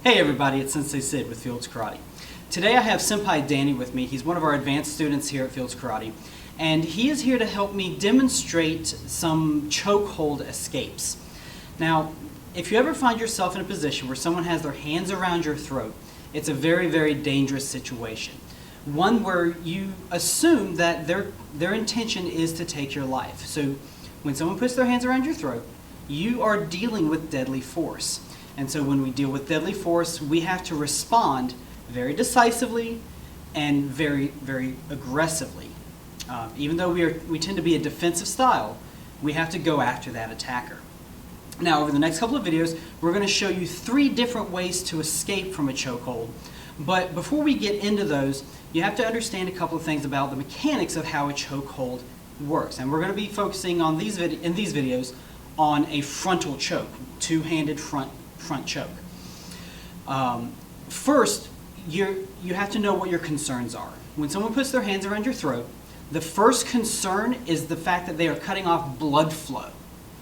Hey everybody, it's Sensei Sid with Fields Karate. Today I have Senpai Danny with me. He's one of our advanced students here at Fields Karate, and he is here to help me demonstrate some chokehold escapes. Now, if you ever find yourself in a position where someone has their hands around your throat, it's a very, very dangerous situation. One where you assume that their intention is to take your life. So when someone puts their hands around your throat, you are dealing with deadly force. And so when we deal with deadly force, we have to respond very decisively and very, very aggressively. Even though we tend to be a defensive style, we have to go after that attacker. Now, over the next couple of videos, we're going to show you 3 different ways to escape from a chokehold. But before we get into those, you have to understand a couple of things about the mechanics of how a chokehold works. And we're going to be focusing on in these videos on a frontal choke, two-handed front choke. First, you have to know what your concerns are. When someone puts their hands around your throat, the first concern is the fact that they are cutting off blood flow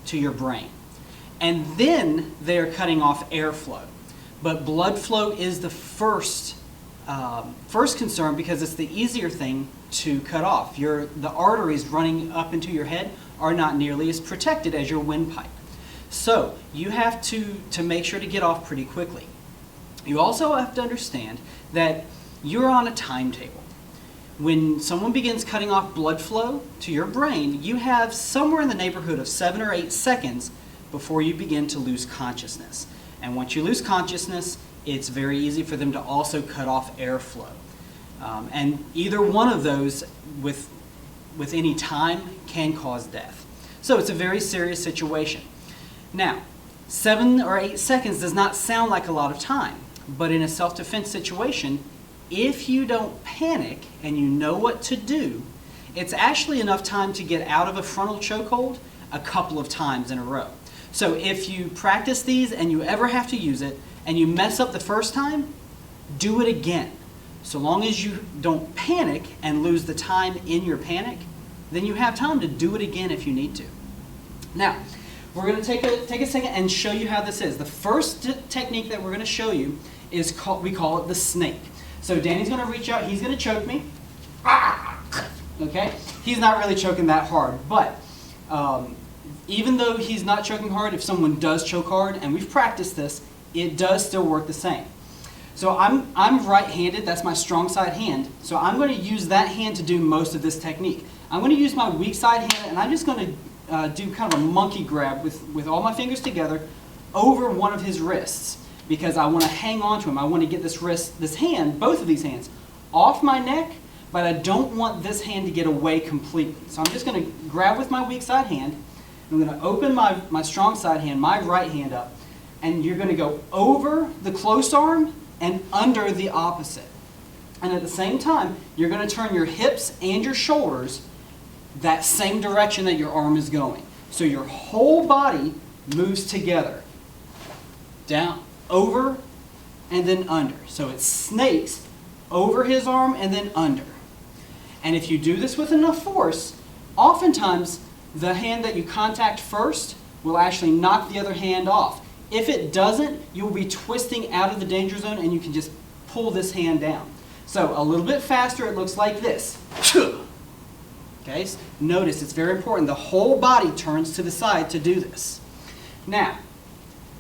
to your brain. And then they are cutting off airflow. But blood flow is the first concern because it's the easier thing to cut off. The arteries running up into your head are not nearly as protected as your windpipe. So you have to make sure to get off pretty quickly. You also have to understand that you're on a timetable. When someone begins cutting off blood flow to your brain, you have somewhere in the neighborhood of 7 or 8 seconds before you begin to lose consciousness. And once you lose consciousness, it's very easy for them to also cut off airflow. And either one of those with any time can cause death. So it's a very serious situation. Now, 7 or 8 seconds does not sound like a lot of time, but in a self-defense situation, if you don't panic and you know what to do, it's actually enough time to get out of a frontal chokehold a couple of times in a row. So if you practice these and you ever have to use it and you mess up the first time, do it again. So long as you don't panic and lose the time in your panic, then you have time to do it again if you need to. Now, we're going to take a second and show you how this is. The first technique that we're going to show you is we call it the snake. So Danny's going to reach out, he's going to choke me. Okay? He's not really choking that hard, but even though he's not choking hard, if someone does choke hard, and we've practiced this, it does still work the same. So I'm right-handed, that's my strong side hand, so I'm going to use that hand to do most of this technique. I'm going to use my weak side hand, and I'm just going to do kind of a monkey grab with all my fingers together over one of his wrists because I want to hang on to him. I want to get this hand, both of these hands, off my neck, but I don't want this hand to get away completely. So I'm just going to grab with my weak side hand. I'm going to open my strong side hand, my right hand up, and you're going to go over the close arm and under the opposite. And at the same time, you're going to turn your hips and your shoulders that same direction that your arm is going. So your whole body moves together. Down, over, and then under. So it snakes over his arm and then under. And if you do this with enough force, oftentimes the hand that you contact first will actually knock the other hand off. If it doesn't, you will be twisting out of the danger zone and you can just pull this hand down. So a little bit faster, it looks like this. Okay, so notice it's very important. The whole body turns to the side to do this. Now,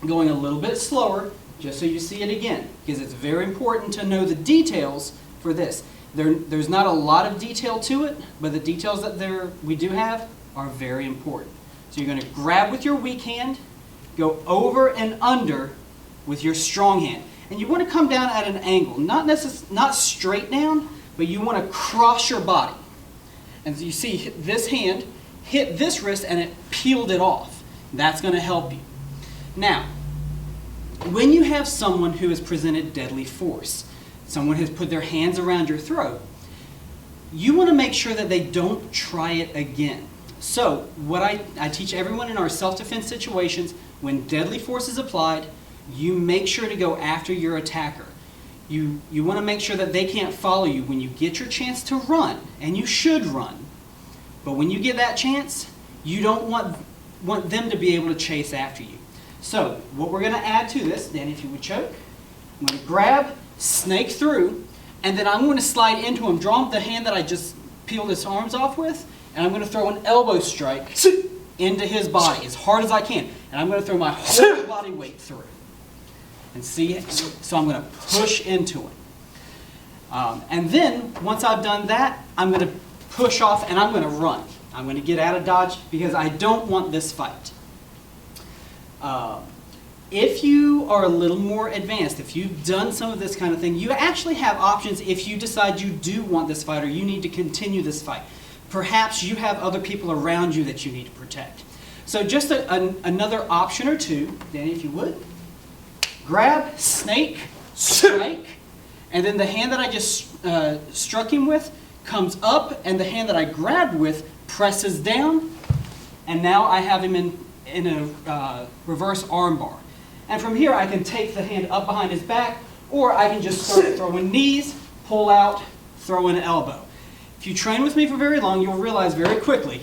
going a little bit slower, just so you see it again, because it's very important to know the details for this. There's not a lot of detail to it, but the details that we do have are very important. So you're going to grab with your weak hand, go over and under with your strong hand. And you want to come down at an angle, not straight down, but you want to cross your body. And so you see this hand hit this wrist and it peeled it off. That's going to help you. Now, when you have someone who has presented deadly force, someone has put their hands around your throat, you want to make sure that they don't try it again. So what I teach everyone in our self-defense situations, when deadly force is applied, you make sure to go after your attacker. You want to make sure that they can't follow you when you get your chance to run, and you should run. But when you get that chance, you don't want them to be able to chase after you. So what we're going to add to this, Danny, if you would choke, I'm going to grab, snake through, and then I'm going to slide into him, draw the hand that I just peeled his arms off with, and I'm going to throw an elbow strike into his body as hard as I can. And I'm going to throw my whole body weight through. And see, so I'm going to push into him. And then, once I've done that, I'm going to push off and I'm going to run. I'm going to get out of dodge because I don't want this fight. If you are a little more advanced, if you've done some of this kind of thing, you actually have options if you decide you do want this fight or you need to continue this fight. Perhaps you have other people around you that you need to protect. So just another option or two, Danny, if you would. Grab, snake, strike, and then the hand that I just struck him with comes up, and the hand that I grabbed with presses down, and now I have him in a reverse armbar. And from here I can take the hand up behind his back, or I can just start throwing knees, pull out, throw in an elbow. If you train with me for very long, you'll realize very quickly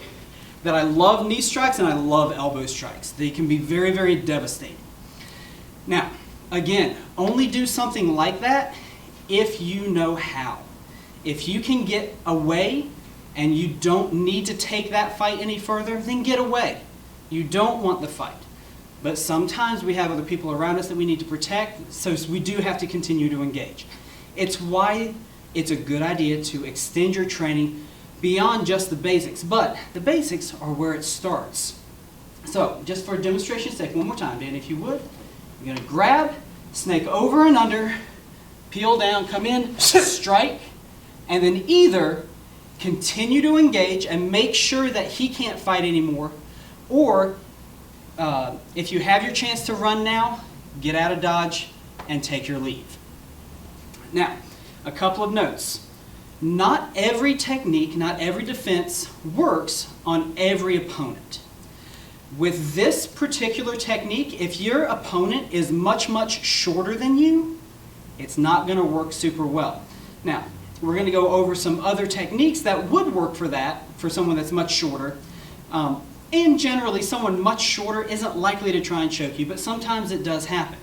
that I love knee strikes and I love elbow strikes. They can be very, very devastating. Now, again, only do something like that if you know how. If you can get away and you don't need to take that fight any further, then get away. You don't want the fight. But sometimes we have other people around us that we need to protect, so we do have to continue to engage. It's why it's a good idea to extend your training beyond just the basics, but the basics are where it starts. So, just for demonstration's sake, one more time, Dan, if you would. You're going to grab, snake over and under, peel down, come in, strike, and then either continue to engage and make sure that he can't fight anymore, or if you have your chance to run now, get out of dodge and take your leave. Now, a couple of notes. Not every technique, not every defense works on every opponent. With this particular technique, if your opponent is much, much shorter than you, it's not going to work super well. Now, we're going to go over some other techniques that would work for that, for someone that's much shorter. And generally, someone much shorter isn't likely to try and choke you, but sometimes it does happen.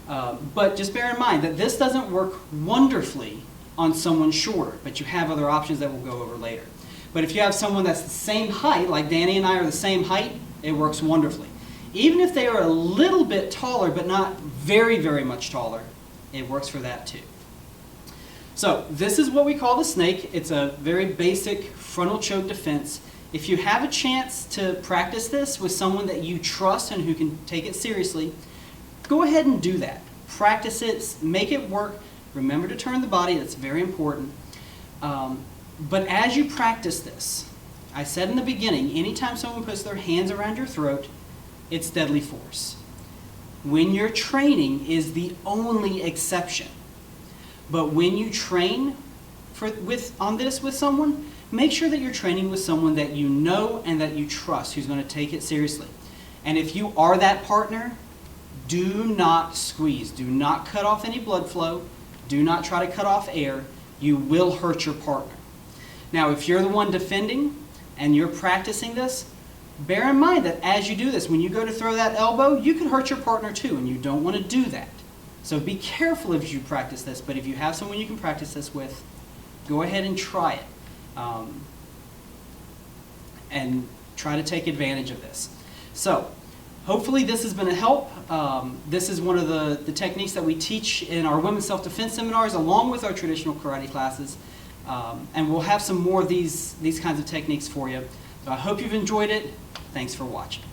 But just bear in mind that this doesn't work wonderfully on someone shorter, but you have other options that we'll go over later. But if you have someone that's the same height, like Danny and I are the same height, it works wonderfully. Even if they are a little bit taller, but not very, very much taller, it works for that too. So this is what we call the snake. It's a very basic frontal choke defense. If you have a chance to practice this with someone that you trust and who can take it seriously, go ahead and do that. Practice it, make it work. Remember to turn the body, that's very important. But as you practice this, I said in the beginning, anytime someone puts their hands around your throat, it's deadly force. When you're training is the only exception. But when you train on this with someone, make sure that you're training with someone that you know and that you trust, who's going to take it seriously. And if you are that partner, do not squeeze. Do not cut off any blood flow. Do not try to cut off air. You will hurt your partner. Now, if you're the one defending and you're practicing this, bear in mind that as you do this, when you go to throw that elbow, you can hurt your partner too, and you don't want to do that. So be careful as you practice this, but if you have someone you can practice this with, go ahead and try it. And try to take advantage of this. So, hopefully this has been a help. This is one of the techniques that we teach in our women's self-defense seminars along with our traditional karate classes. And we'll have some more of these kinds of techniques for you. So I hope you've enjoyed it. Thanks for watching.